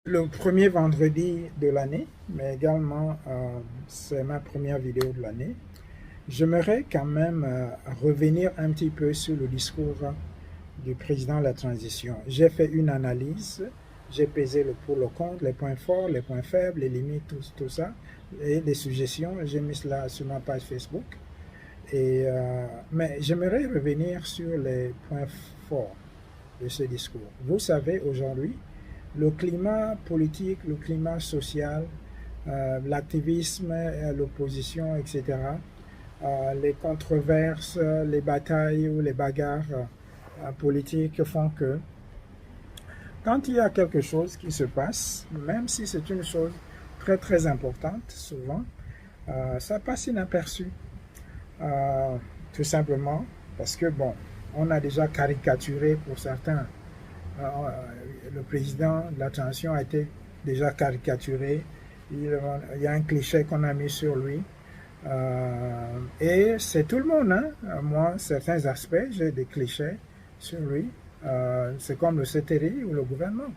le premier vendredi de l'année, mais également c'est ma première vidéo de l'année. J'aimerais quand même revenir un petit peu sur le discours du président de la transition. J'ai fait une analyse, j'ai pesé le pour, le contre, les points forts, les points faibles, les limites, tout ça, et des suggestions. J'ai mis cela sur ma page Facebook. Mais j'aimerais revenir sur les points forts de ce discours. Vous savez, aujourd'hui, le climat politique, le climat social, l'activisme, l'opposition, etc., les controverses, les batailles ou les bagarres politiques font que quand il y a quelque chose qui se passe, même si c'est une chose très très importante, souvent, ça passe inaperçu. Tout simplement parce que, bon, on a déjà caricaturé pour certains. Le président de la transition a été déjà caricaturé. Il y a un cliché qu'on a mis sur lui. Et c'est tout le monde, hein. Moi, certains aspects, j'ai des clichés sur lui. C'est comme le CTRI ou le gouvernement.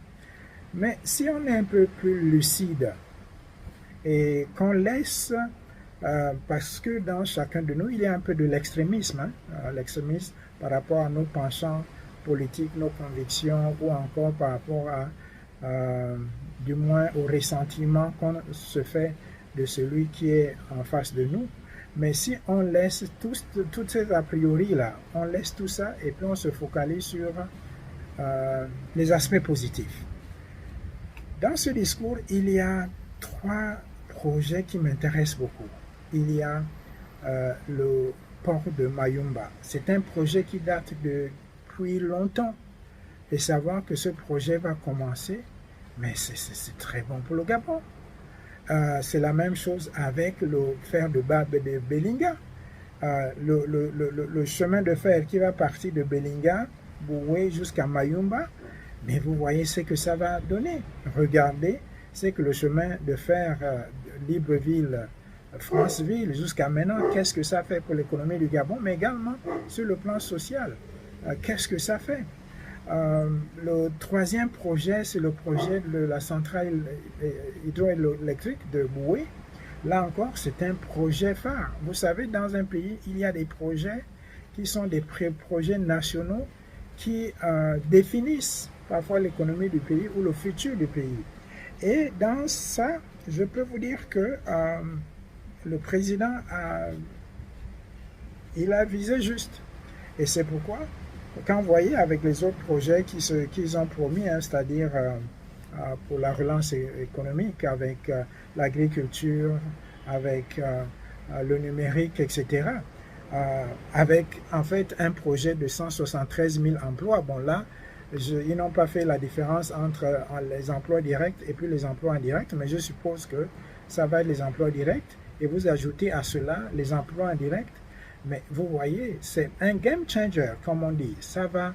Mais si on est un peu plus lucide et qu'on laisse, parce que dans chacun de nous, il y a un peu de l'extrémisme, hein, l'extrémisme par rapport à nos penchants politiques, nos convictions, ou encore par rapport à, du moins, au ressentiment qu'on se fait de celui qui est en face de nous. Mais si on laisse toutes ces a priori-là, on laisse tout ça et puis on se focalise sur les aspects positifs. Dans ce discours, il y a 3 projets qui m'intéressent beaucoup. Il y a le port de Mayumba. C'est un projet qui date depuis longtemps. Et savoir que ce projet va commencer, mais c'est très bon pour le Gabon. C'est la même chose avec le fer de Belinga. Le chemin de fer qui va partir de Belinga, Boué jusqu'à Mayumba, mais vous voyez ce que ça va donner. Regardez, c'est que le chemin de fer Libreville, Franceville, jusqu'à maintenant, qu'est-ce que ça fait pour l'économie du Gabon, mais également sur le plan social. Qu'est-ce que ça fait? Le 3e projet, c'est le projet de la centrale hydroélectrique de Boué. Là encore, c'est un projet phare. Vous savez, dans un pays, il y a des projets qui sont des projets nationaux qui définissent parfois l'économie du pays ou le futur du pays. Et dans ça, je peux vous dire que le président il a visé juste. Et c'est pourquoi, quand vous voyez avec les autres projets qu'ils ont promis, hein, c'est-à-dire pour la relance économique, avec l'agriculture, avec le numérique, etc., avec en fait un projet de 173 000 emplois. Bon là, ils n'ont pas fait la différence entre les emplois directs et puis les emplois indirects, mais je suppose que ça va être les emplois directs et vous ajoutez à cela les emplois indirects. Mais vous voyez, c'est un game changer, comme on dit. Ça va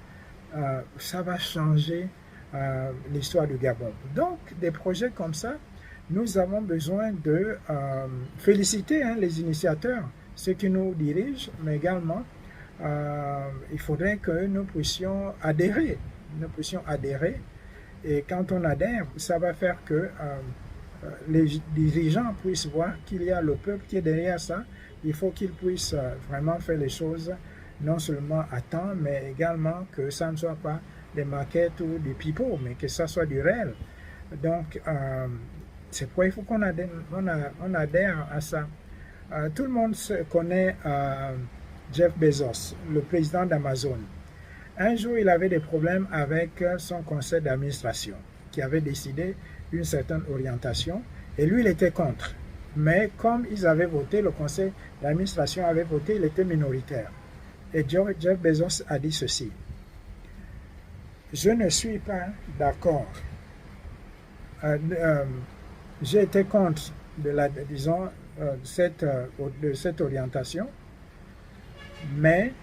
changer l'histoire du Gabon. Donc, des projets comme ça, nous avons besoin de féliciter les initiateurs, ceux qui nous dirigent, mais également, il faudrait que nous puissions adhérer. Et quand on adhère, ça va faire que les dirigeants puissent voir qu'il y a le peuple qui est derrière ça. Il faut qu'ils puissent vraiment faire les choses non seulement à temps, mais également que ça ne soit pas des maquettes ou des pipeaux, mais que ça soit du réel. Donc, c'est pourquoi il faut qu'on adhère à ça. Tout le monde connaît Jeff Bezos, le président d'Amazon. Un jour, il avait des problèmes avec son conseil d'administration, qui avait décidé une certaine orientation, et lui, il était contre. Mais comme ils avaient voté, le conseil d'administration avait voté, il était minoritaire. Et Jeff Bezos a dit ceci: je ne suis pas d'accord. J'ai été contre de cette orientation, mais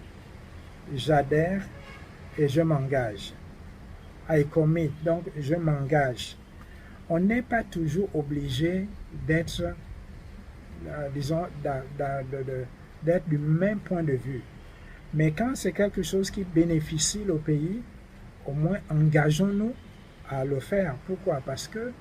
j'adhère et je m'engage. I commit, donc je m'engage. On n'est pas toujours obligé d'être, d'être du même point de vue. Mais quand c'est quelque chose qui bénéficie le pays, au moins engageons-nous à le faire. Pourquoi? Parce que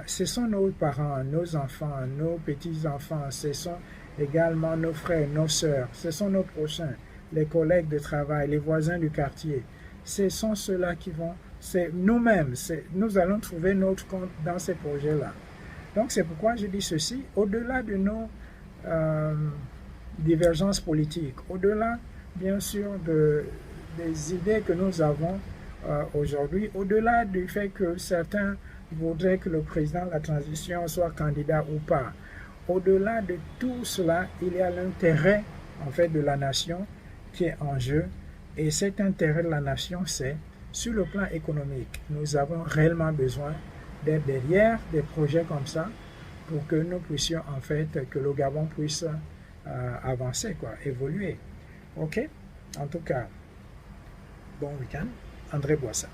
ce sont nos parents, nos enfants, nos petits-enfants, ce sont également nos frères, nos sœurs, ce sont nos prochains, les collègues de travail, les voisins du quartier. Ce sont ceux-là qui vont, c'est nous-mêmes, nous allons trouver notre compte dans ces projets-là. Donc c'est pourquoi je dis ceci, au-delà de nos divergences politiques, au-delà bien sûr des idées que nous avons aujourd'hui, au-delà du fait que certains voudraient que le président de la transition soit candidat ou pas, au-delà de tout cela, il y a l'intérêt en fait de la nation qui est en jeu, et cet intérêt de la nation, c'est sur le plan économique. Nous avons réellement besoin d'être derrière des projets comme ça pour que nous puissions en fait, que le Gabon puisse avancer, quoi, évoluer. Ok? En tout cas, bon week-end. André Boissa.